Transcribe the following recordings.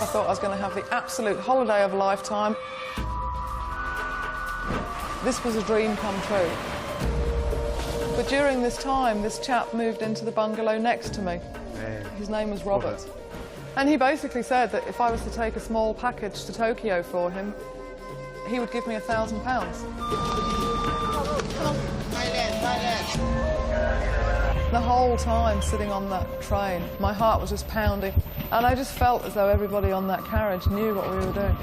I thought I was going to have the absolute holiday of a lifetime. This was a dream come true. But during this time, this chap moved into the bungalow next to me. His name was Robert. And he basically said that if I was to take a small package to Tokyo for him, he would give me £1,000. The whole time sitting on that train, my heart was just pounding. And I just felt as though everybody on that carriage knew what we were doing.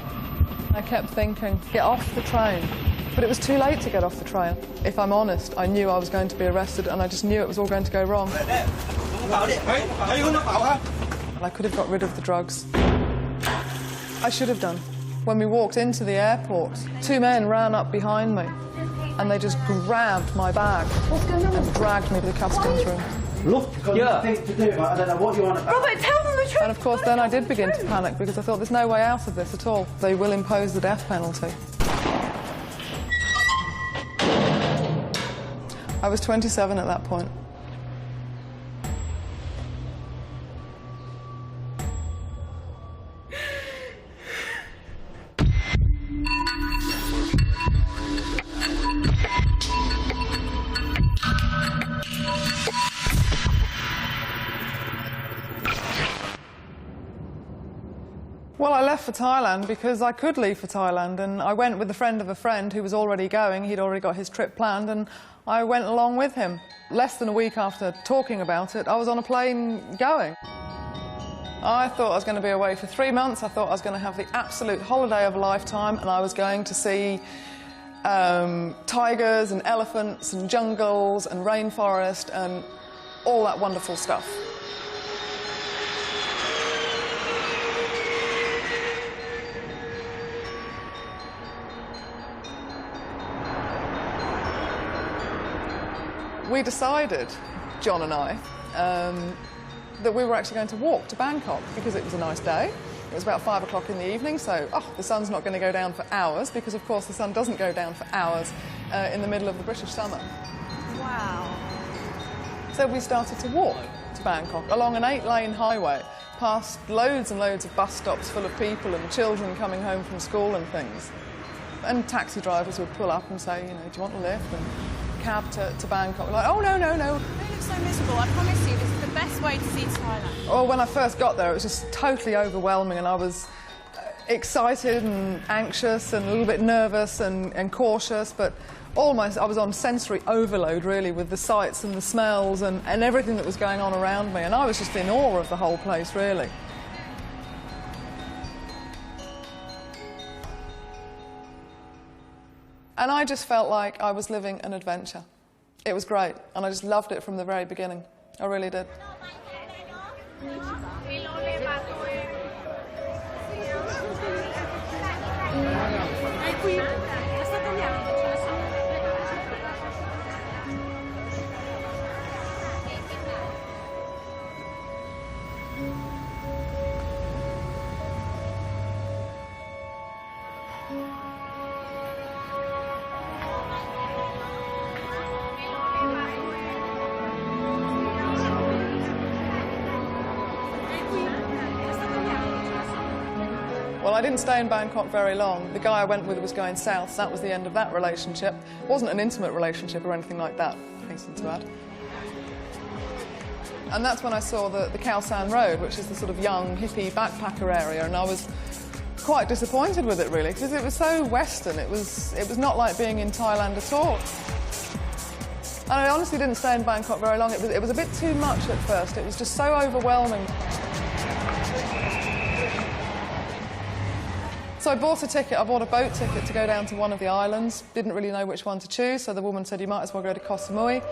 I kept thinking, get off the train. But it was too late to get off the train. If I'm honest, I knew I was going to be arrested and I just knew it was all going to go wrong. And I could have got rid of the drugs. I should have done. When we walked into the airport, two men ran up behind me and they just grabbed my bag and dragged me to the customs room. Look, you've got things to do, but I don't know what you want about. Robert, tell them the truth! And of course then I did begin to panic because I thought there's no way out of this at all. They will impose the death penalty. I was 27 at that point. Well, I left for Thailand because I could leave for Thailand, and I went with a friend of a friend who was already going. He'd already got his trip planned, and I went along with him. Less than a week after talking about it, I was on a plane going. I thought I was going to be away for 3 months. I thought I was going to have the absolute holiday of a lifetime, and I was going to see tigers and elephants and jungles and rainforest and all that wonderful stuff. We decided, John and I, that we were actually going to walk to Bangkok because it was a nice day. It was about 5 o'clock in the evening, so the sun's not going to go down for hours because, of course, the sun doesn't go down for hours in the middle of the British summer. Wow. So we started to walk to Bangkok along an 8-lane highway, past loads and loads of bus stops full of people and children coming home from school and things. And taxi drivers would pull up and say, you know, do you want a lift? And cab to Bangkok. We're like, oh, no, no, no. They look so miserable. I promise you, this is the best way to see Thailand. Well, when I first got there, it was just totally overwhelming, and I was excited and anxious and a little bit nervous and cautious, but almost I was on sensory overload, really, with the sights and the smells and everything that was going on around me, and I was just in awe of the whole place, really. And I just felt like I was living an adventure. It was great, and I just loved it from the very beginning. I really did. Well, I didn't stay in Bangkok very long. The guy I went with was going south, so that was the end of that relationship. It wasn't an intimate relationship or anything like that, I hasten to add. And that's when I saw the Khao San Road, which is the sort of young, hippie backpacker area, and I was quite disappointed with it, really, because it was so Western. It was not like being in Thailand at all. And I honestly didn't stay in Bangkok very long. It was a bit too much at first. It was just so overwhelming. So I bought a ticket. I bought a boat ticket to go down to one of the islands. Didn't really know which one to choose, so the woman said, you might as well go to Koh Samui.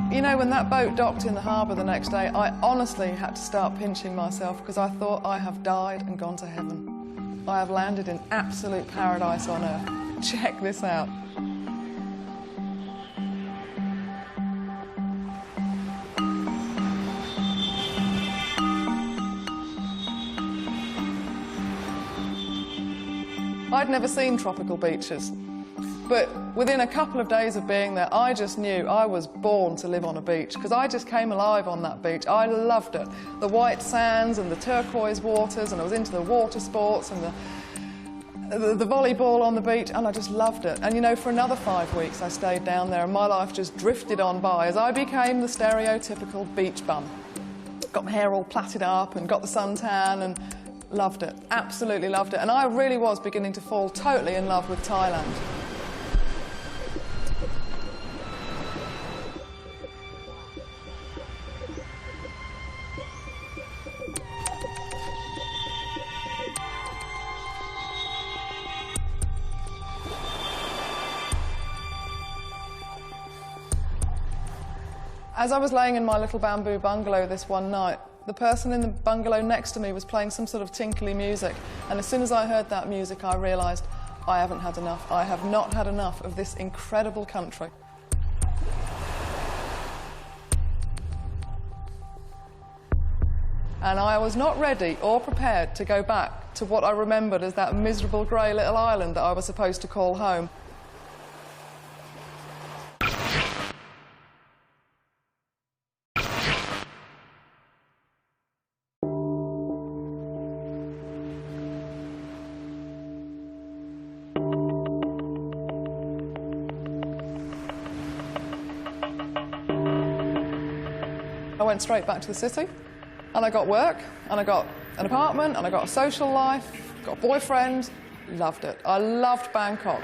You know, when that boat docked in the harbour the next day, I honestly had to start pinching myself because I thought I have died and gone to heaven. I have landed in absolute paradise on earth. Check this out. I'd never seen tropical beaches. But within a couple of days of being there, I just knew I was born to live on a beach, because I just came alive on that beach. I loved it. The white sands and the turquoise waters, and I was into the water sports and the volleyball on the beach, and I just loved it. And you know, for another 5 weeks I stayed down there, and my life just drifted on by as I became the stereotypical beach bum. Got my hair all plaited up and got the suntan and loved it, absolutely loved it. And I really was beginning to fall totally in love with Thailand. As I was laying in my little bamboo bungalow this one night, the person in the bungalow next to me was playing some sort of tinkly music, and as soon as I heard that music I realised I haven't had enough. I have not had enough of this incredible country. And I was not ready or prepared to go back to what I remembered as that miserable grey little island that I was supposed to call home. I went straight back to the city, and I got work, and I got an apartment, and I got a social life, got a boyfriend. Loved it. I loved Bangkok.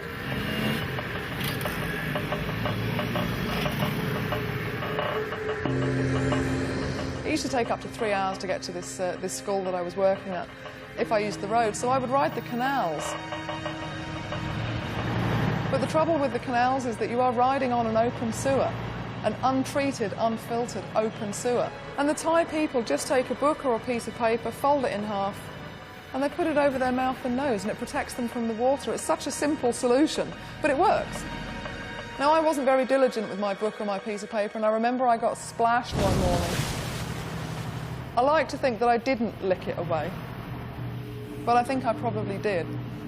It used to take up to 3 hours to get to this school that I was working at if I used the road, so I would ride the canals. But the trouble with the canals is that you are riding on an open sewer, an untreated, unfiltered open sewer. And the Thai people just take a book or a piece of paper, fold it in half, and they put it over their mouth and nose, and it protects them from the water. It's such a simple solution, but it works. Now, I wasn't very diligent with my book or my piece of paper, and I remember I got splashed one morning. I like to think that I didn't lick it away, but I think I probably did,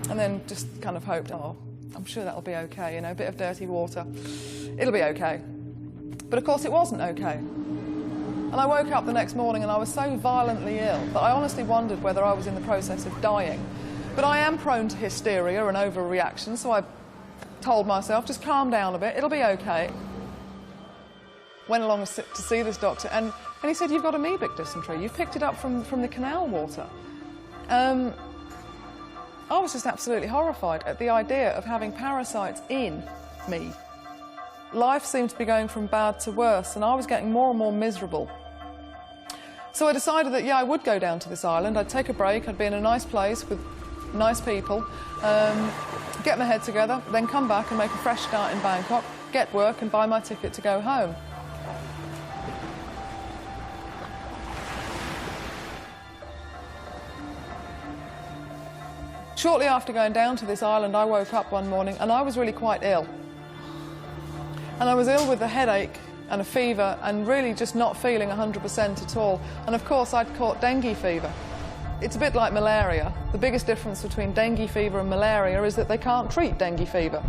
and then just kind of hoped, oh, I'm sure that'll be okay, you know, a bit of dirty water, it'll be okay. But of course it wasn't okay. And I woke up the next morning and I was so violently ill that I honestly wondered whether I was in the process of dying. But I am prone to hysteria and overreaction, so I told myself, just calm down a bit, it'll be okay. Went along to see this doctor, and he said, you've got amoebic dysentery, you've picked it up from the canal water. I was just absolutely horrified at the idea of having parasites in me. Life seemed to be going from bad to worse, and I was getting more and more miserable. So I decided that, yeah, I would go down to this island. I'd take a break, I'd be in a nice place with nice people, get my head together, then come back and make a fresh start in Bangkok, get work and buy my ticket to go home. Shortly after going down to this island, I woke up one morning and I was really quite ill. And I was ill with a headache and a fever and really just not feeling 100% at all. And of course I'd caught dengue fever. It's a bit like malaria. The biggest difference between dengue fever and malaria is that they can't treat dengue fever.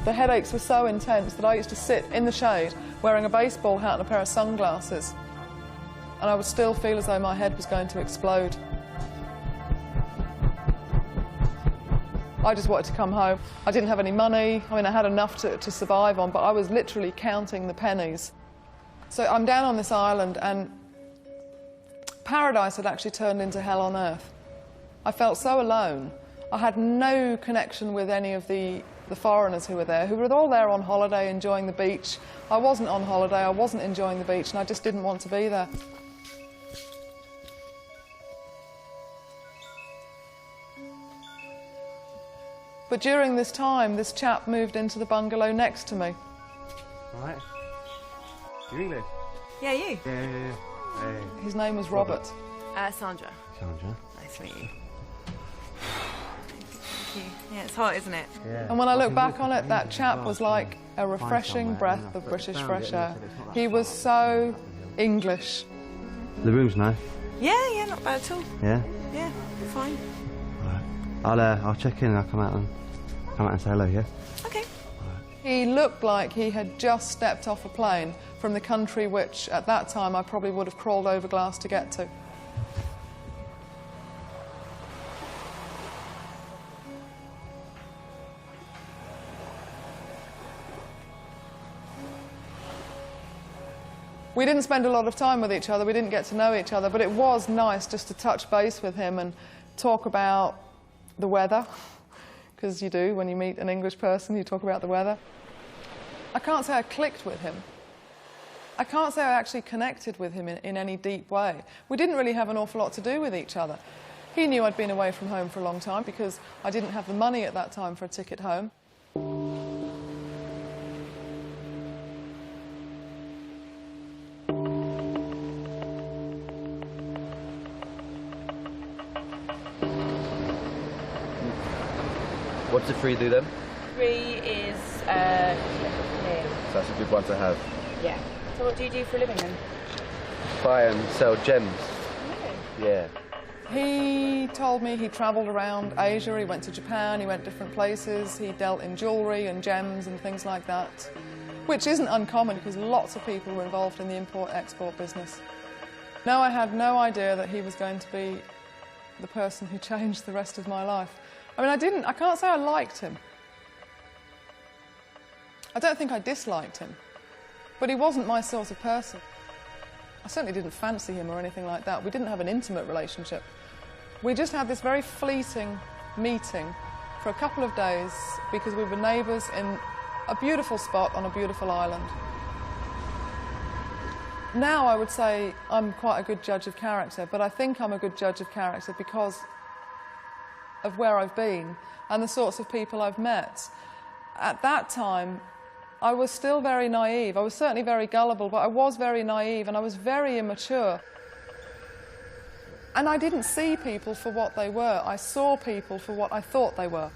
The headaches were so intense that I used to sit in the shade wearing a baseball hat and a pair of sunglasses. And I would still feel as though my head was going to explode. I just wanted to come home. I didn't have any money. I mean, I had enough to survive on, but I was literally counting the pennies. So I'm down on this island, and paradise had actually turned into hell on earth. I felt so alone. I had no connection with any of the foreigners who were there, who were all there on holiday, enjoying the beach. I wasn't on holiday, I wasn't enjoying the beach, and I just didn't want to be there. But during this time, this chap moved into the bungalow next to me. Right. You English? Yeah, you? Yeah. Hey. His name was Robert. Sandra. Sandra. Nice to meet you. Thank you. Yeah, it's hot, isn't it? Yeah. And when I look back on it, that chap was like a refreshing breath of British fresh air. He was so English. The room's nice. Yeah, not bad at all. Yeah? Yeah, fine. I'll check in and I'll come out and say hello, yeah? Okay. He looked like he had just stepped off a plane from the country which, at that time, I probably would have crawled over glass to get to. We didn't spend a lot of time with each other, we didn't get to know each other, but it was nice just to touch base with him and talk about the weather, because you do when you meet an English person, you talk about the weather. I can't say I clicked with him. I can't say I actually connected with him in any deep way. We didn't really have an awful lot to do with each other. He knew I'd been away from home for a long time because I didn't have the money at that time for a ticket home. What does the 3 do then? 3 is clear. So that's a good one to have. Yeah. So what do you do for a living then? Buy and sell gems. Really? Yeah. He told me he travelled around Asia, he went to Japan, he went different places, he dealt in jewellery and gems and things like that, which isn't uncommon because lots of people were involved in the import-export business. No, I had no idea that he was going to be the person who changed the rest of my life. I mean, I can't say I liked him. I don't think I disliked him, but he wasn't my sort of person. I certainly didn't fancy him or anything like that. We didn't have an intimate relationship. We just had this very fleeting meeting for a couple of days because we were neighbours in a beautiful spot on a beautiful island. Now I would say I'm quite a good judge of character, but I think I'm a good judge of character because of where I've been and the sorts of people I've met. At that time, I was still very naive. I was certainly very gullible, but I was very naive and I was very immature. And I didn't see people for what they were. I saw people for what I thought they were.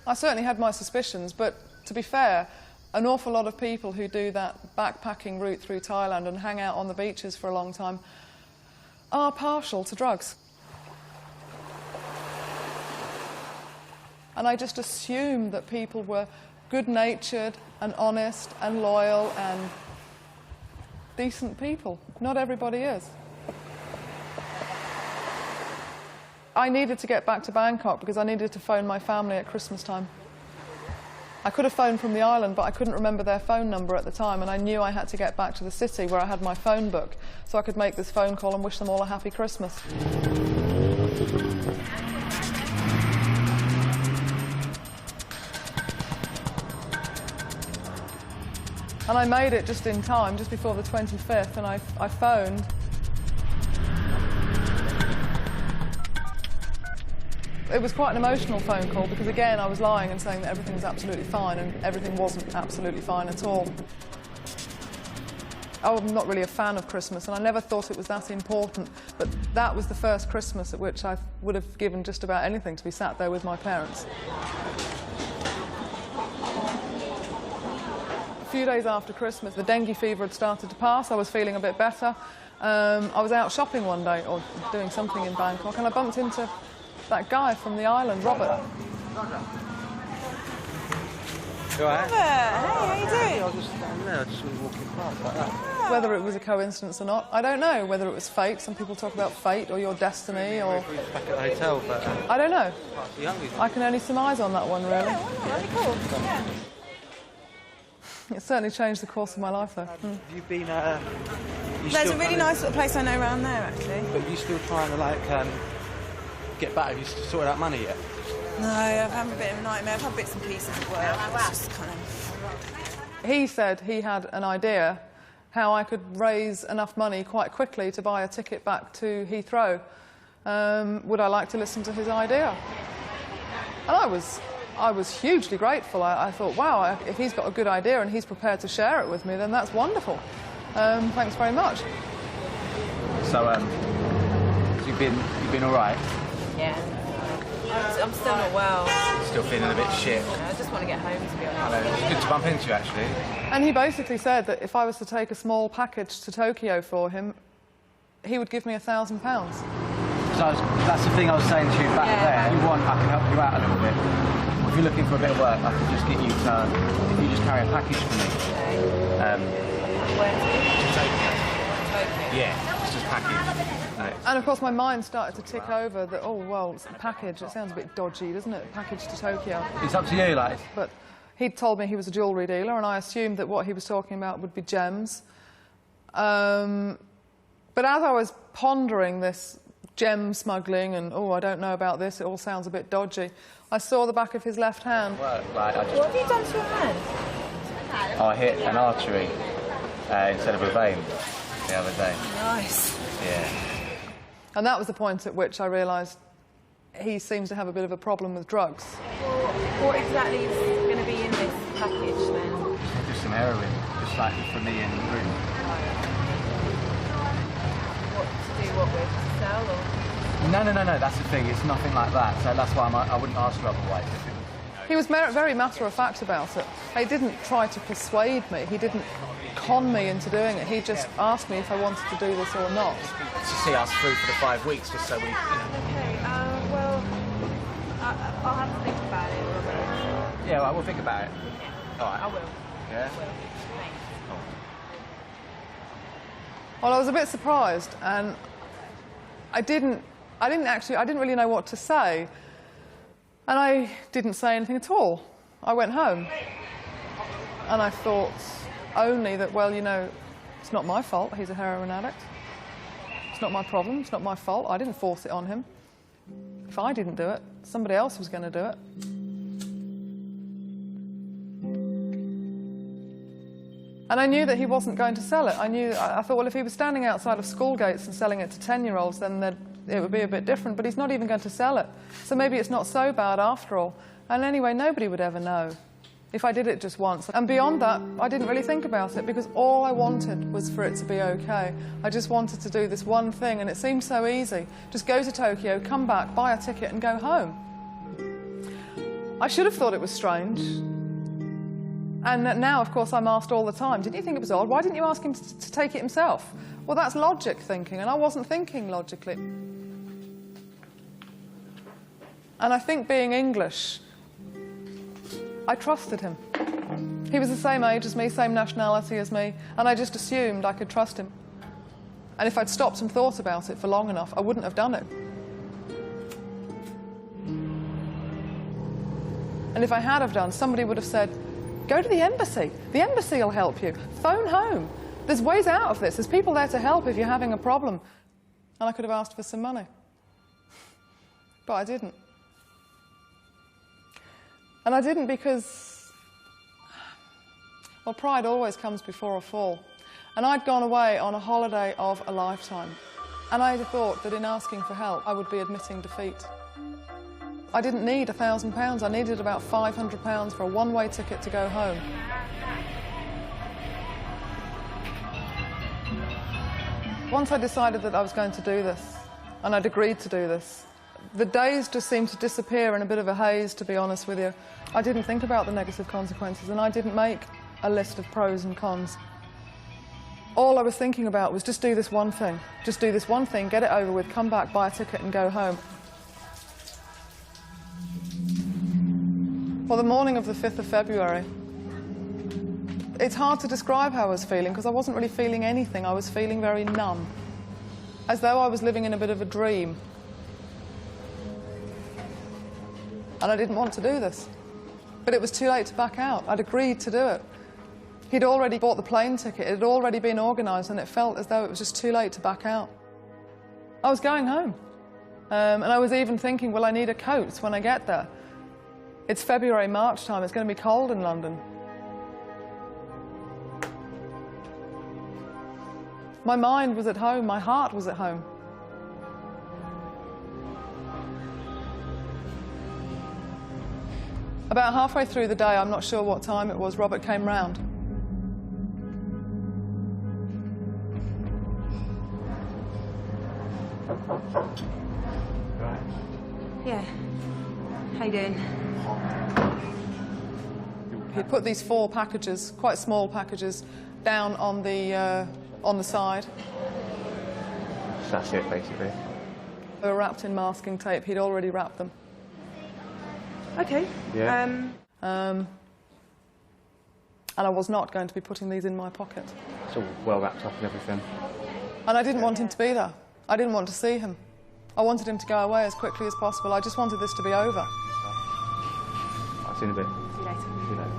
I certainly had my suspicions, but to be fair, an awful lot of people who do that backpacking route through Thailand and hang out on the beaches for a long time are partial to drugs. And I just assumed that people were good-natured and honest and loyal and decent people. Not everybody is. I needed to get back to Bangkok because I needed to phone my family at Christmas time. I could have phoned from the island, but I couldn't remember their phone number at the time, and I knew I had to get back to the city where I had my phone book so I could make this phone call and wish them all a happy Christmas. And I made it just in time, just before the 25th, and I phoned. It was quite an emotional phone call because, again, I was lying and saying that everything was absolutely fine, and everything wasn't absolutely fine at all. I'm not really a fan of Christmas, and I never thought it was that important, but that was the first Christmas at which I would have given just about anything to be sat there with my parents. A few days after Christmas, the dengue fever had started to pass. I was feeling a bit better. I was out shopping one day, or doing something in Bangkok, and I bumped into that guy from the island, Robert. You all right? Robert, hey, how you doing? I was just standing there, I just was walking past like that. Whether it was a coincidence or not, I don't know. Whether it was fate, some people talk about fate or your destiny, or... Back at the hotel, but... I don't know. young. I can only surmise on that one, really. Yeah, why not? That'd be cool. Yeah. It certainly changed the course of my life, though. Have you been, There's a really nice little place I know around there, actually. But you still trying to, like, get back? Have you sorted out money yet? No, I've had a bit of a nightmare. I've had bits and pieces of work. It's just kind of... He said he had an idea how I could raise enough money quite quickly to buy a ticket back to Heathrow. Would I like to listen to his idea? And I was hugely grateful. I thought, wow, if he's got a good idea and he's prepared to share it with me, then that's wonderful. Thanks very much. So, you've been all right? Yeah. I'm still not well. Still feeling a bit shit? I just want to get home, to be honest. I know, it's good to bump into you, actually. And he basically said that if I was to take a small package to Tokyo for him, he would give me £1,000. That's the thing I was saying to you back there. If you want, I can help you out a little bit. If you're looking for a bit of work, I can just get you to, if you just carry a package for me. Where to? Yeah, just package. And of course my mind started to tick over that, oh, well, it's a package. It sounds a bit dodgy, doesn't it? A package to Tokyo. It's up to you, like. But he'd told me he was a jewellery dealer, and I assumed that what he was talking about would be gems. But as I was pondering this gem smuggling and, oh, I don't know about this, it all sounds a bit dodgy, I saw the back of his left hand. Work, like, What have you done to your hand? I hit an artery instead of a vein the other day. Nice. Yeah. And that was the point at which I realised he seems to have a bit of a problem with drugs. Well, what exactly is going to be in this package then? Just some heroin, just like for me in the room. What to do, what with? To sell or? No, that's the thing. It's nothing like that. So that's why I wouldn't ask you otherwise. He was very matter-of-fact about it. He didn't try to persuade me. He didn't con me into doing it. He just asked me if I wanted to do this or not. To see us through for the 5 weeks, just so we, Okay, well, I'll have to think about it. Yeah, well, we'll think about it. All right. I will. Yeah? Thanks. Well, I was a bit surprised, and I didn't really know what to say. And I didn't say anything at all. I went home. And I thought only that, well, you know, it's not my fault he's a heroin addict. It's not my problem, it's not my fault. I didn't force it on him. If I didn't do it, somebody else was going to do it. And I knew that he wasn't going to sell it. I thought, well, if he was standing outside of school gates and selling it to 10-year-olds, then it would be a bit different, but he's not even going to sell it. So maybe it's not so bad after all. And anyway, nobody would ever know if I did it just once. And beyond that, I didn't really think about it, because all I wanted was for it to be okay. I just wanted to do this one thing, and it seemed so easy. Just go to Tokyo, come back, buy a ticket and go home. I should have thought it was strange. And now, of course, I'm asked all the time, didn't you think it was odd? Why didn't you ask him to take it himself? Well, that's logic thinking, and I wasn't thinking logically. And I think being English, I trusted him. He was the same age as me, same nationality as me, and I just assumed I could trust him. And if I'd stopped and thought about it for long enough, I wouldn't have done it. And if I had have done, somebody would have said, go to the embassy. The embassy will help you. Phone home. There's ways out of this. There's people there to help if you're having a problem. And I could have asked for some money. But I didn't. And I didn't because, well, pride always comes before a fall. And I'd gone away on a holiday of a lifetime. And I thought that in asking for help, I would be admitting defeat. I didn't need £1,000. I needed about £500 for a one-way ticket to go home. Once I decided that I was going to do this, and I'd agreed to do this, the days just seemed to disappear in a bit of a haze, to be honest with you. I didn't think about the negative consequences, and I didn't make a list of pros and cons. All I was thinking about was just do this one thing. Just do this one thing, get it over with, come back, buy a ticket and go home. Well, the morning of the 5th of February, it's hard to describe how I was feeling, because I wasn't really feeling anything. I was feeling very numb, as though I was living in a bit of a dream. And I didn't want to do this. But it was too late to back out. I'd agreed to do it. He'd already bought the plane ticket. It had already been organised, and it felt as though it was just too late to back out. I was going home. And I was even thinking, well, I need a coat when I get there. It's February, March time. It's going to be cold in London. My mind was at home. My heart was at home. About halfway through the day, I'm not sure what time it was, Robert came round. Yeah. How you doing? He put these 4 packages, quite small packages, down on the side. That's it, basically. They were wrapped in masking tape. He'd already wrapped them. Okay. Yeah. And I was not going to be putting these in my pocket. It's all well wrapped up and everything. And I didn't want him to be there. I didn't want to see him. I wanted him to go away as quickly as possible. I just wanted this to be over. I'll see you in a bit. See you later. See you later.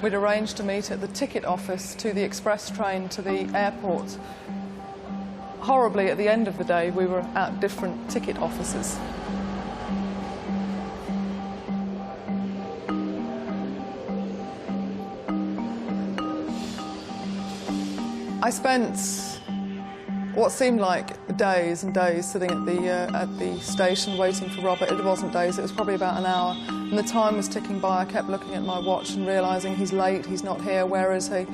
We'd arranged to meet at the ticket office to the express train to the airport. Horribly, at the end of the day, we were at different ticket offices. I spent what seemed like days and days sitting at the station waiting for Robert. It wasn't days, it was probably about an hour. And the time was ticking by. I kept looking at my watch and realising he's late, he's not here, where is he?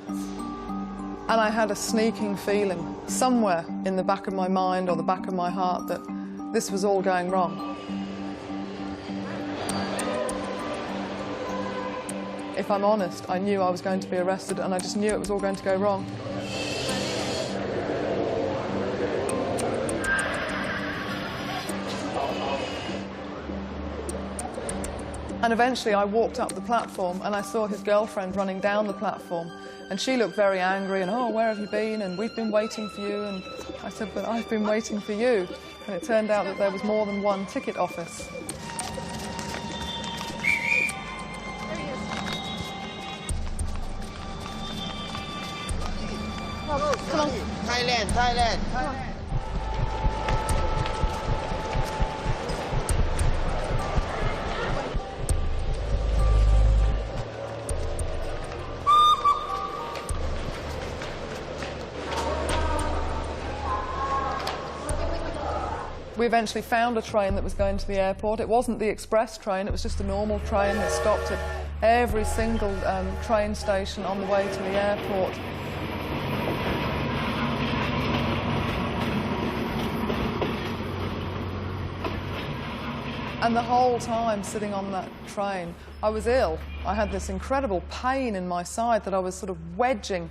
And I had a sneaking feeling somewhere in the back of my mind or the back of my heart that this was all going wrong. If I'm honest, I knew I was going to be arrested and I just knew it was all going to go wrong. And eventually I walked up the platform and I saw his girlfriend running down the platform, and she looked very angry and, oh, where have you been? And we've been waiting for you. And I said, but I've been waiting for you. And it turned out that there was more than one ticket office. Come on. Thailand, Thailand. We eventually found a train that was going to the airport. It wasn't the express train, it was just a normal train that stopped at every single train station on the way to the airport. And the whole time sitting on that train, I was ill. I had this incredible pain in my side that I was sort of wedging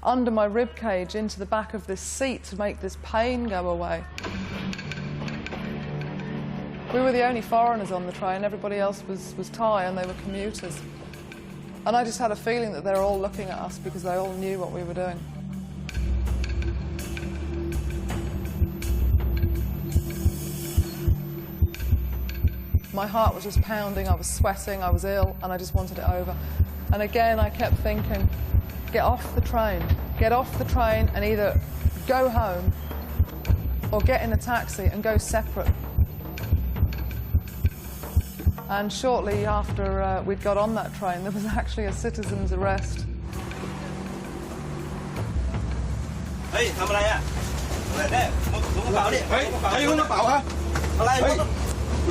under my rib cage into the back of this seat to make this pain go away. We were the only foreigners on the train. Everybody else was Thai and they were commuters. And I just had a feeling that they were all looking at us because they all knew what we were doing. My heart was just pounding, I was sweating, I was ill, and I just wanted it over. And again, I kept thinking, get off the train and either go home or get in a taxi and go separate. And shortly after we'd got on that train, there was actually a citizen's arrest. Hey, ทำอะไรอ่ะอะไรเนี่ยถุงกระเป๋าดิเฮ้ยไอ้ถุงกระเป๋าฮะอะไร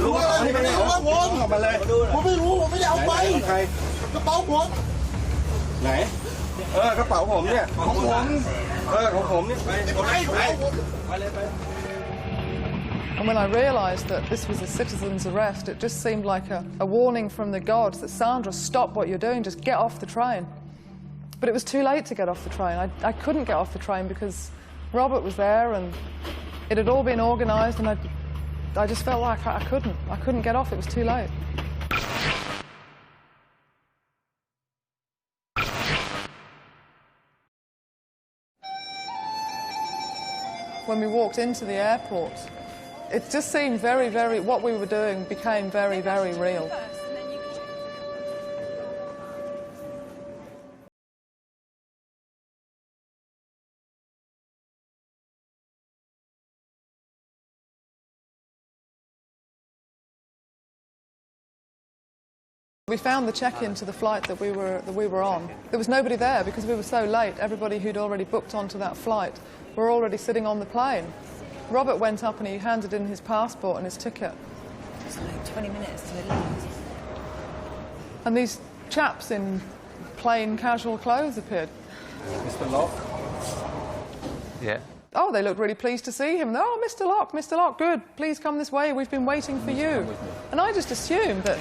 รู้ว่าอะไรไม่รู้ว่าผมออกมาเลยผมไม่รู้ผมไม่ได้เอาไปใครกระเป๋าผมไหนกระเป๋าผมเนี่ยของผมของผมเนี่ยไปเลยไป And when I realised that this was a citizen's arrest, it just seemed like a warning from the gods that, Sandra, stop what you're doing, just get off the train. But it was too late to get off the train. I couldn't get off the train because Robert was there and it had all been organised, and I just felt like I couldn't get off, it was too late. When we walked into the airport, it just seemed very, what we were doing became very, very real. We found the check-in to the flight that we were on. There was nobody there because we were so late. Everybody who'd already booked onto that flight were already sitting on the plane. Robert went up and he handed in his passport and his ticket. was like 20 minutes to leave. And these chaps in plain casual clothes appeared. Mr. Locke? Yeah. Oh, they looked really pleased to see him. Oh, Mr. Locke, good. Please come this way. We've been waiting for you. And I just assumed that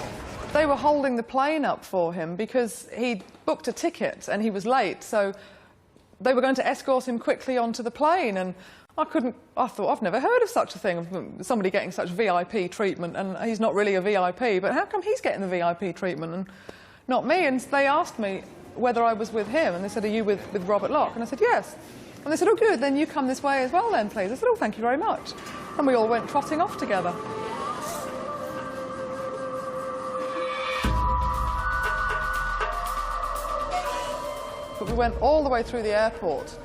they were holding the plane up for him because he'd booked a ticket and he was late. So they were going to escort him quickly onto the plane. And I thought, I've never heard of such a thing, of somebody getting such VIP treatment. And he's not really a VIP, but how come he's getting the VIP treatment and not me? And they asked me whether I was with him. And they said, are you with Robert Locke? And I said, yes. And they said, oh, good, then you come this way as well then, please. I said, oh, thank you very much. And we all went trotting off together. But we went all the way through the airport,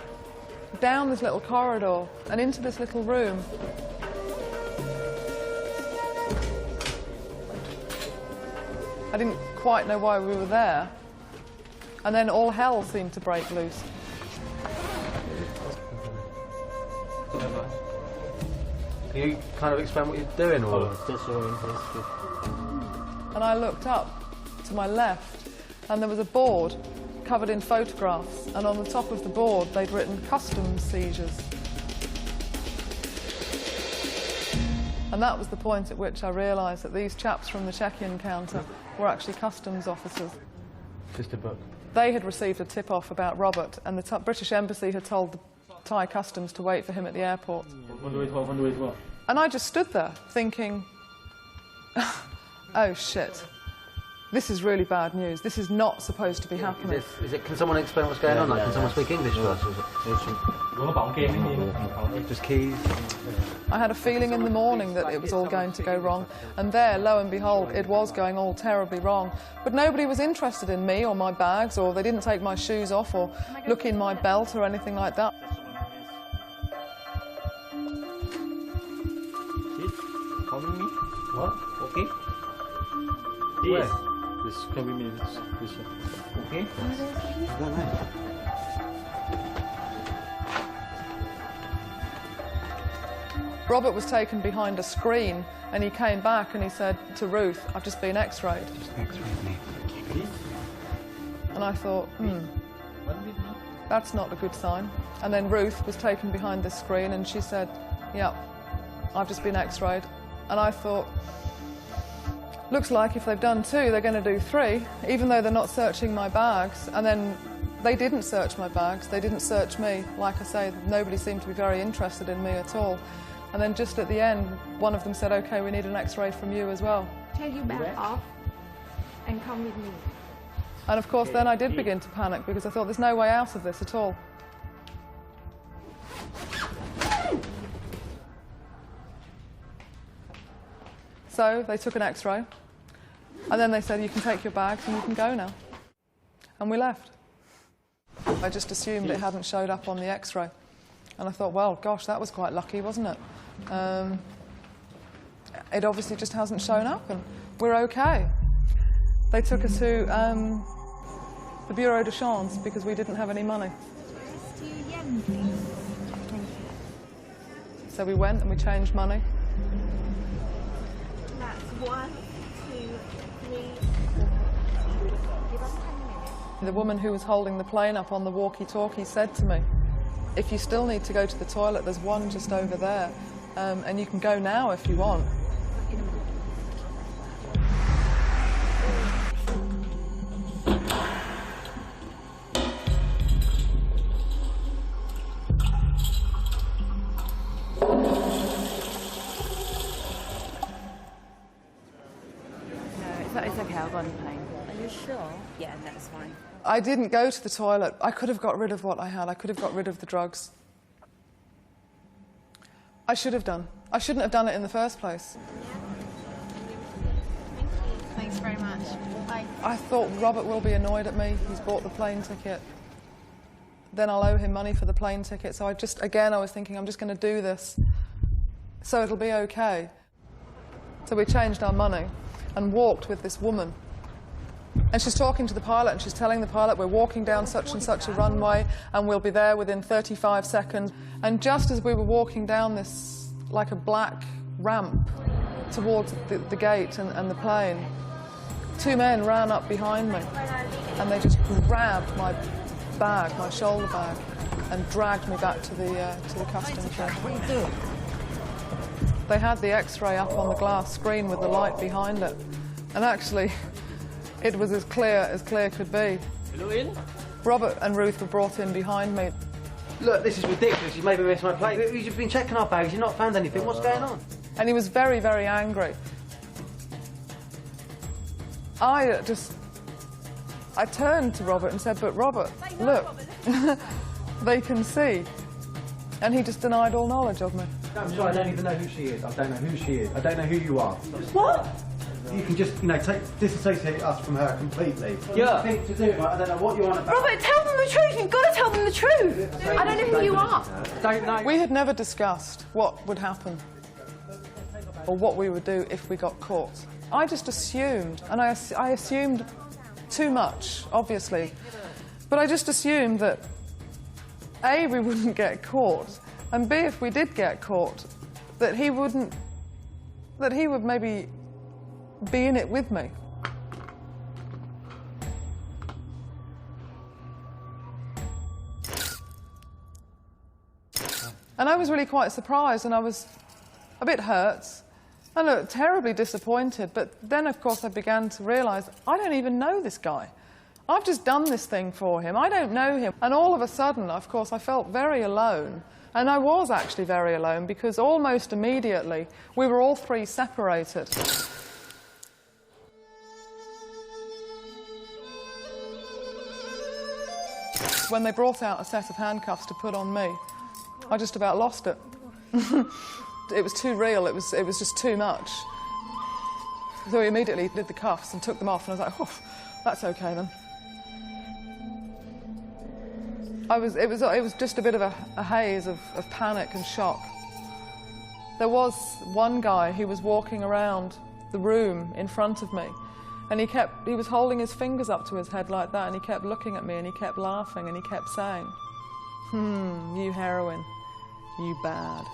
down this little corridor, and into this little room. I didn't quite know why we were there. And then all hell seemed to break loose. Can you kind of explain what you're doing, or? And I looked up to my left, and there was a board covered in photographs, and on the top of the board they'd written customs seizures. And that was the point at which I realised that these chaps from the check-in counter were actually customs officers. Just a book. They had received a tip-off about Robert, and the British Embassy had told the Thai customs to wait for him at the airport. And I just stood there thinking, oh shit, this is really bad news. This is not supposed to be happening. Can someone explain what's going on? Like, can someone speak English to us? Just keys? I had a feeling in the morning that it was all going to go wrong, and there, lo and behold, it was going all terribly wrong. But nobody was interested in me or my bags, or they didn't take my shoes off or look in my belt or anything like that. Calling me? What? Okay. Where? This coming minutes. This okay? I don't know. Robert was taken behind a screen, and he came back and he said to Ruth, I've just been x-rayed. Just x-rayed me. And I thought, that's not a good sign. And then Ruth was taken behind this screen and she said, yeah, I've just been x-rayed. And I thought, looks like if they've done 2, they're going to do 3, even though they're not searching my bags. And then they didn't search my bags, they didn't search me. Like I say, nobody seemed to be very interested in me at all. And then just at the end, one of them said, OK, we need an x-ray from you as well. Take your bag off and come with me. And of course, then I did begin to panic because I thought there's no way out of this at all. So they took an x-ray, and then they said, you can take your bags and you can go now. And we left. I just assumed it hadn't showed up on the x-ray. And I thought, well, gosh, that was quite lucky, wasn't it? It obviously just hasn't shown up, and we're OK. They took us to the Bureau de Change because we didn't have any money. So we went and we changed money. That's 1, 2, 3, 4. Give us 10 minutes. The woman who was holding the plane up on the walkie-talkie said to me, if you still need to go to the toilet, there's one just over there, and you can go now if you want. It's okay, I'll go on the plane. Are you sure? Yeah, that's fine. I didn't go to the toilet. I could have got rid of what I had. I could have got rid of the drugs. I should have done. I shouldn't have done it in the first place. Thank you. Thanks very much. Bye. I thought Robert will be annoyed at me. He's bought the plane ticket. Then I'll owe him money for the plane ticket. So I was thinking, I'm just going to do this so it'll be okay. So we changed our money and walked with this woman. And she's talking to the pilot and she's telling the pilot, we're walking down such and such a runway and we'll be there within 35 seconds. And just as we were walking down this, like a black ramp, towards the gate and the plane, two men ran up behind me and they just grabbed my bag, my shoulder bag, and dragged me back to the customs shed. What are you doing? They had the X-ray up on the glass screen with the light behind it, and actually it was as clear could be. Robert and Ruth were brought in behind me. Look, this is ridiculous. You've maybe missed my plate. You've been checking our bags. You've not found anything. What's going on? And he was very, very angry. I turned to Robert and said, "But Robert, look, they can see." And he just denied all knowledge of me. I'm sorry, I don't even know who she is. I don't know who she is. I don't know who you are. What? You can just, disassociate us from her completely. Yeah. Nothing to do with it. I don't know what you want about. Robert, tell them the truth. You've got to tell them the truth. I don't know who you are. Don't know. We had never discussed what would happen or what we would do if we got caught. I just assumed, and I assumed too much, obviously, but I just assumed that A, we wouldn't get caught, and B, if we did get caught, that he would maybe be in it with me. And I was really quite surprised, and I was a bit hurt and terribly disappointed. But then, of course, I began to realise I don't even know this guy. I've just done this thing for him. I don't know him. And all of a sudden, of course, I felt very alone. And I was actually very alone because almost immediately we were all three separated. When they brought out a set of handcuffs to put on me, I just about lost it. It was too real, it was just too much. So we immediately did the cuffs and took them off, and I was like, oh, that's okay then. It was just a bit of a haze of panic and shock. There was one guy who was walking around the room in front of me, and he was holding his fingers up to his head like that, and he kept looking at me, and he kept laughing, and he kept saying, you heroin, you bad.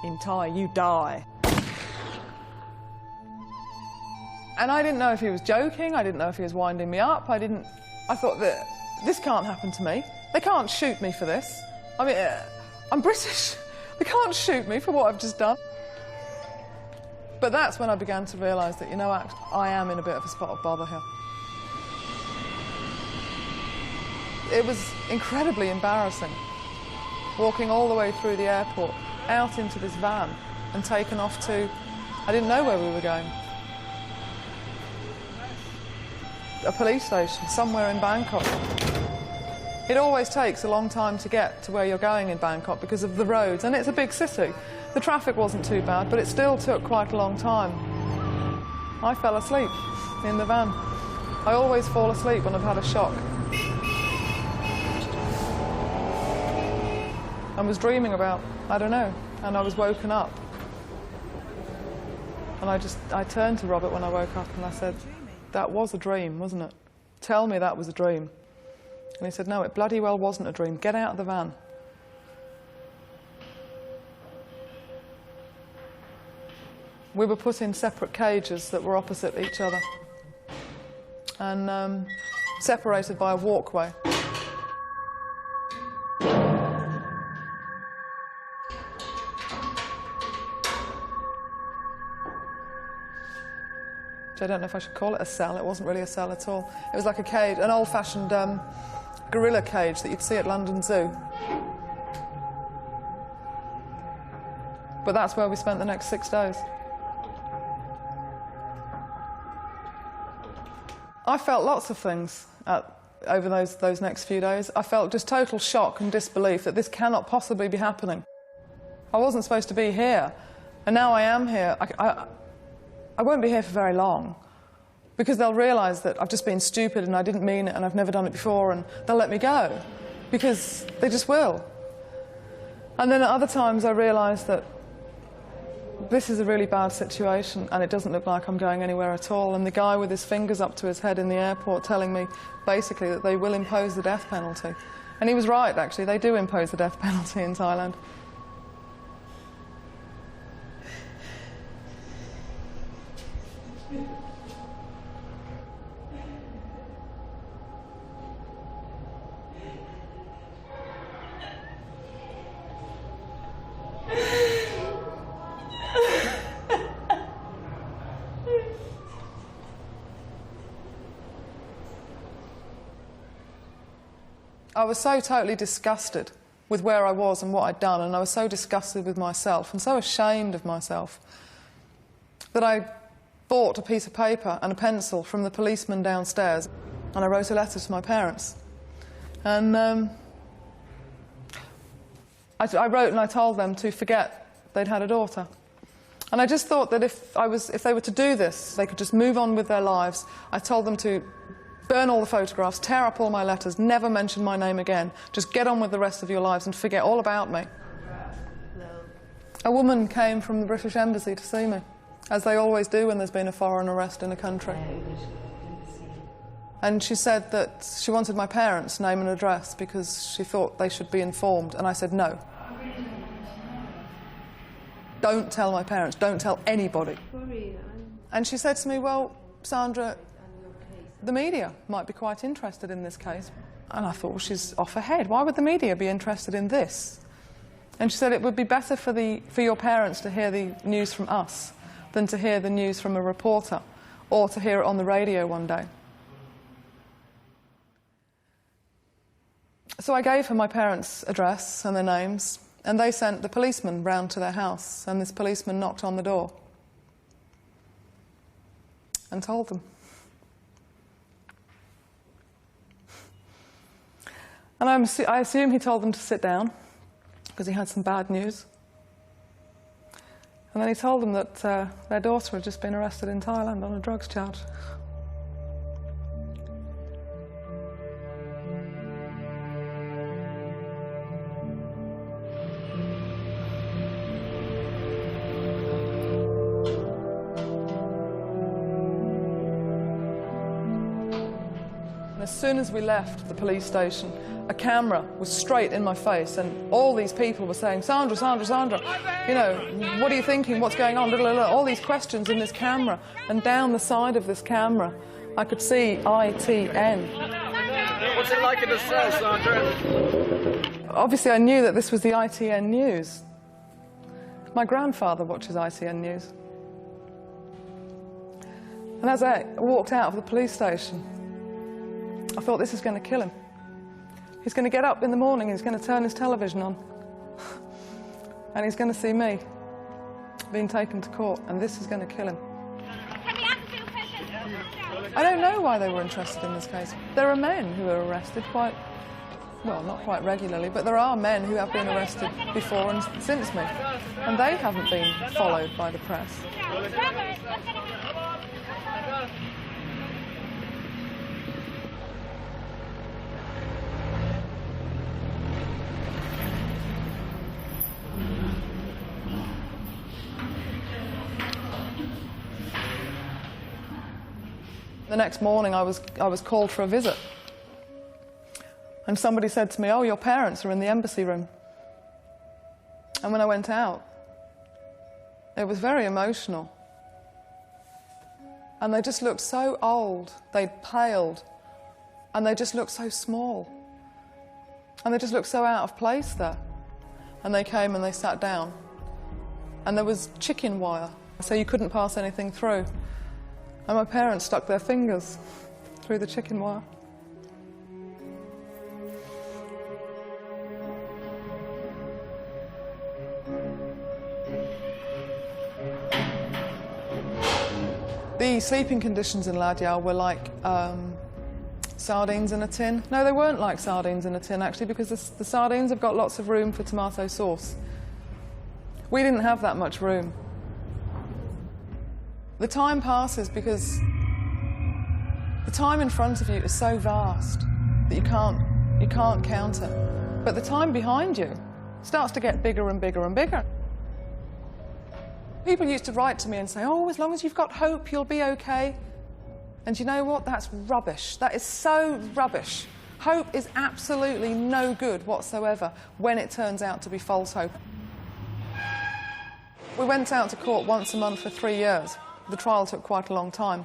In Thai, you die. And I didn't know if he was joking, I didn't know if he was winding me up, I thought that this can't happen to me. They can't shoot me for this. I mean, I'm British. They can't shoot me for what I've just done. But that's when I began to realise that, I am in a bit of a spot of bother here. It was incredibly embarrassing, walking all the way through the airport, out into this van, and taken off to, I didn't know where we were going. A police station, somewhere in Bangkok. It always takes a long time to get to where you're going in Bangkok because of the roads, and it's a big city. The traffic wasn't too bad, but it still took quite a long time. I fell asleep in the van. I always fall asleep when I've had a shock. I was dreaming about, I don't know, and I was woken up. And I turned to Robert when I woke up and I said, that was a dream, wasn't it? Tell me that was a dream. And he said, no, it bloody well wasn't a dream. Get out of the van. We were put in separate cages that were opposite each other and separated by a walkway. I don't know if I should call it a cell. It wasn't really a cell at all. It was like a cage, an old-fashioned gorilla cage that you'd see at London Zoo. But that's where we spent the next 6 days. I felt lots of things over those next few days. I felt just total shock and disbelief that this cannot possibly be happening. I wasn't supposed to be here, and now I am here. I won't be here for very long because they'll realise that I've just been stupid and I didn't mean it and I've never done it before, and they'll let me go because they just will. And then at other times I realise that this is a really bad situation and it doesn't look like I'm going anywhere at all, and the guy with his fingers up to his head in the airport telling me basically that they will impose the death penalty. And he was right, actually. They do impose the death penalty in Thailand. I was so totally disgusted with where I was and what I'd done, and I was so disgusted with myself and so ashamed of myself that I bought a piece of paper and a pencil from the policeman downstairs, and I wrote a letter to my parents. And I wrote and I told them to forget they'd had a daughter. And I just thought that if they were to do this, they could just move on with their lives. I told them to burn all the photographs, tear up all my letters, never mention my name again. Just get on with the rest of your lives and forget all about me. A woman came from the British Embassy to see me, as they always do when there's been a foreign arrest in a country. And she said that she wanted my parents' name and address because she thought they should be informed. And I said, no. Don't tell my parents, don't tell anybody. And she said to me, well, Sandra, the media might be quite interested in this case. And I thought, well, she's off her head. Why would the media be interested in this? And she said it would be better for your parents to hear the news from us than to hear the news from a reporter or to hear it on the radio one day. So I gave her my parents' address and their names, and they sent the policeman round to their house, and this policeman knocked on the door and told them. And I assume he told them to sit down because he had some bad news. And then he told them that their daughter had just been arrested in Thailand on a drugs charge. As soon as we left the police station, a camera was straight in my face, and all these people were saying, Sandra, Sandra, Sandra, you know, what are you thinking, what's going on, blah, blah, blah. All these questions in this camera, and down the side of this camera, I could see ITN. What's it like in the cell, Sandra? Obviously, I knew that this was the ITN news. My grandfather watches ITN news. And as I walked out of the police station, I thought, this is going to kill him. He's going to get up in the morning, he's going to turn his television on, and he's going to see me being taken to court, and this is going to kill him. I don't know why they were interested in this case. There are men who are arrested quite, well, not quite regularly, but there are men who have been arrested before and since me, and they haven't been followed by the press. The next morning I was called for a visit, and somebody said to me, oh, your parents are in the embassy room. And when I went out, it was very emotional, and they just looked so old, they'd paled, and they just looked so small, and they just looked so out of place there. And they came and they sat down, and there was chicken wire, so you couldn't pass anything through. And my parents stuck their fingers through the chicken wire. The sleeping conditions in Ladyao were like sardines in a tin. No, they weren't like sardines in a tin, actually, because the sardines have got lots of room for tomato sauce. We didn't have that much room. The time passes because the time in front of you is so vast that you can't count it. But the time behind you starts to get bigger and bigger and bigger. People used to write to me and say, oh, as long as you've got hope, you'll be okay. And you know what? That's rubbish. That is so rubbish. Hope is absolutely no good whatsoever when it turns out to be false hope. We went out to court once a month for 3 years. The trial took quite a long time.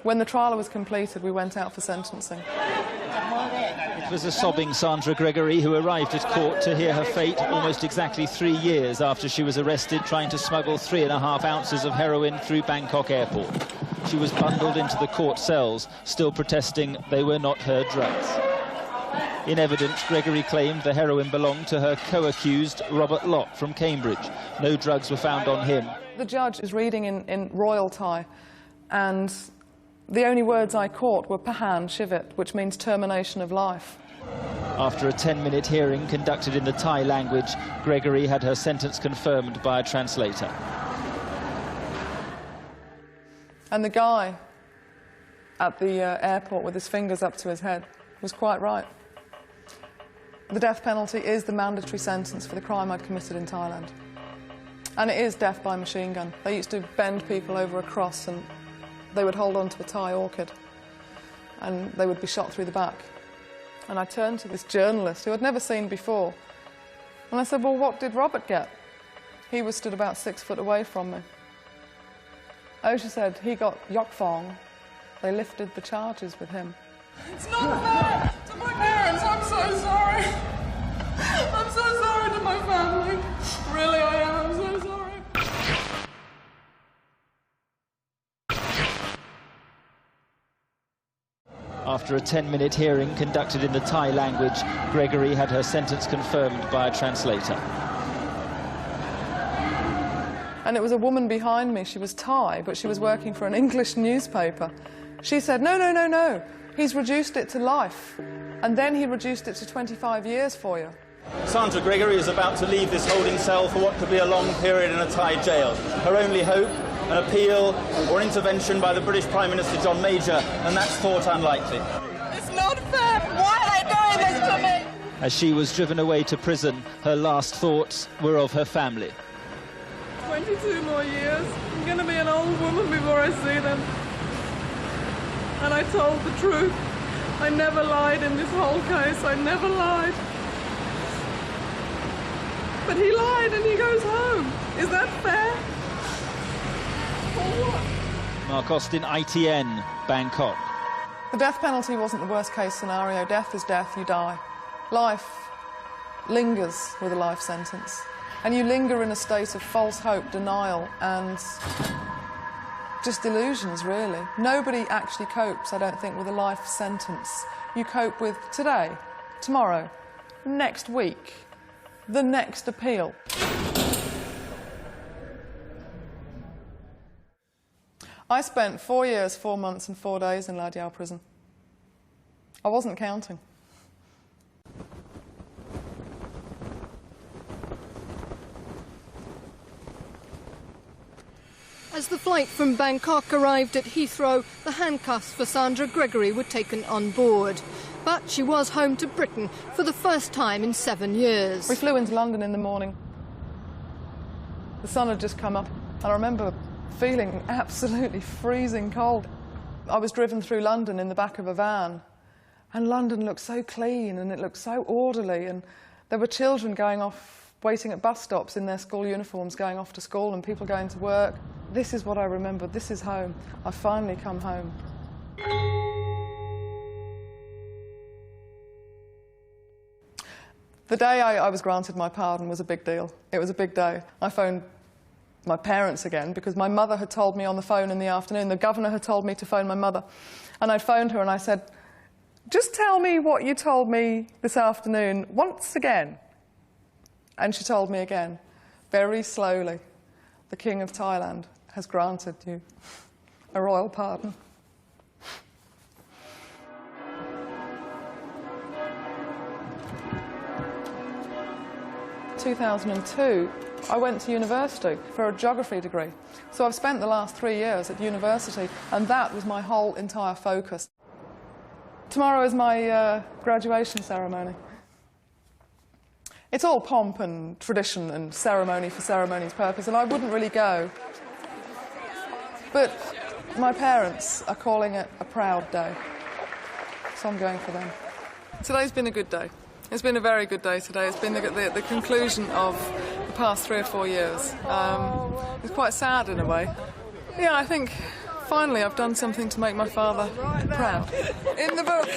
When the trial was completed, we went out for sentencing. It was a sobbing Sandra Gregory who arrived at court to hear her fate almost exactly 3 years after she was arrested trying to smuggle 3.5 ounces of heroin through Bangkok airport. She was bundled into the court cells, still protesting they were not her drugs. In evidence, Gregory claimed the heroin belonged to her co-accused Robert Lott from Cambridge. No drugs were found on him. The judge is reading in Royal Thai, and the only words I caught were Pahan Shivit, which means termination of life. After a 10-minute hearing conducted in the Thai language, Gregory had her sentence confirmed by a translator. And the guy at the airport with his fingers up to his head was quite right. The death penalty is the mandatory sentence for the crime I'd committed in Thailand. And it is death by machine gun. They used to bend people over a cross and they would hold on to a Thai orchid and they would be shot through the back. And I turned to this journalist who I'd never seen before and I said, well, what did Robert get? He was stood about 6 foot away from me. Oh, she said, he got Yok Fong. They lifted the charges with him. It's not fair to my parents. I'm so sorry. I'm so sorry to my family. Really, I am. I'm so sorry. After a 10-minute hearing conducted in the Thai language, Gregory had her sentence confirmed by a translator. And it was a woman behind me. She was Thai, but she was working for an English newspaper. She said, no, no, no, no. He's reduced it to life. And then he reduced it to 25 years for you. Sandra Gregory is about to leave this holding cell for what could be a long period in a Thai jail. Her only hope, an appeal or an intervention by the British Prime Minister John Major, and that's thought unlikely. It's not fair. Why are they doing this to me? As she was driven away to prison, her last thoughts were of her family. 22 more years. I'm going to be an old woman before I see them. And I told the truth. I never lied in this whole case. I never lied. But he lied and he goes home. Is that fair? For what? Mark Austin, ITN, Bangkok. The death penalty wasn't the worst case scenario. Death is death, you die. Life lingers with a life sentence. And you linger in a state of false hope, denial, and just delusions, really. Nobody actually copes, I don't think, with a life sentence. You cope with today, tomorrow, next week, the next appeal. I spent 4 years, 4 months and 4 days in Lad Yao prison. I wasn't counting. As the flight from Bangkok arrived at Heathrow, the handcuffs for Sandra Gregory were taken on board. But she was home to Britain for the first time in 7 years. We flew into London in the morning. The sun had just come up. I remember feeling absolutely freezing cold. I was driven through London in the back of a van, and London looked so clean and it looked so orderly, and there were children going off, waiting at bus stops in their school uniforms, going off to school, and people going to work. This is what I remember. This is home. I've finally come home. The day I was granted my pardon was a big deal. It was a big day. I phoned my parents again because my mother had told me on the phone in the afternoon. The governor had told me to phone my mother. And I phoned her and I said, just tell me what you told me this afternoon once again. And she told me again, very slowly, the King of Thailand has granted you a royal pardon. 2002, I went to university for a geography degree. So I've spent the last 3 years at university, and that was my whole entire focus. Tomorrow is my graduation ceremony. It's all pomp and tradition and ceremony for ceremony's purpose, and I wouldn't really go. But my parents are calling it a proud day, so I'm going for them. Today's been a good day. It's been a very good day today. It's been the conclusion of the past 3 or 4 years. It's quite sad in a way. Yeah, I think finally I've done something to make my father proud. In the book.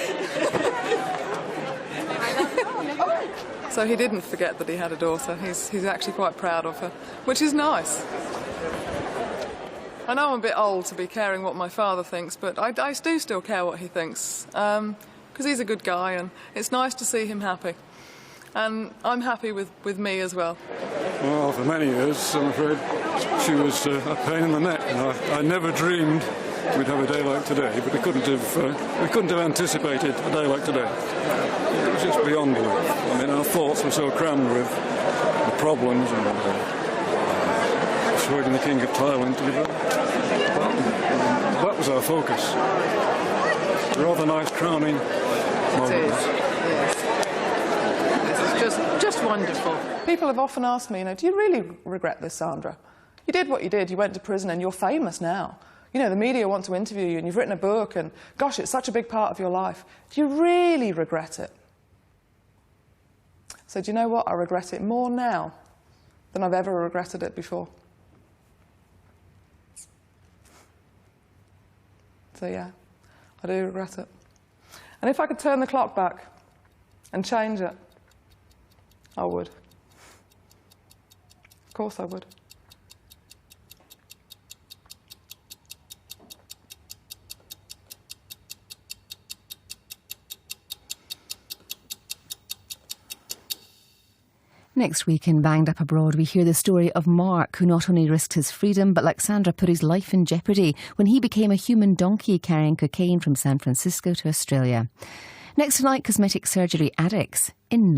So he didn't forget that he had a daughter. He's actually quite proud of her, which is nice. I know I'm a bit old to be caring what my father thinks, but I do still care what he thinks. because he's a good guy and it's nice to see him happy. And I'm happy with me as well. Well, for many years, I'm afraid she was a pain in the neck, and I never dreamed we'd have a day like today, but we couldn't have anticipated a day like today. It was just beyond belief. I mean, our thoughts were so crammed with the problems and persuading the King of Thailand to give up. That was our focus. Rather nice crowning moment. It is, yes. It's just wonderful. People have often asked me, do you really regret this, Sandra? You did what you did, you went to prison and you're famous now. The media want to interview you and you've written a book and, gosh, it's such a big part of your life. Do you really regret it? So do you know what? I regret it more now than I've ever regretted it before. So yeah, I do regret it. And if I could turn the clock back and change it, I would. Of course I would. Next week in Banged Up Abroad, we hear the story of Mark, who not only risked his freedom, but like Sandra, put his life in jeopardy when he became a human donkey carrying cocaine from San Francisco to Australia. Next tonight, cosmetic surgery addicts in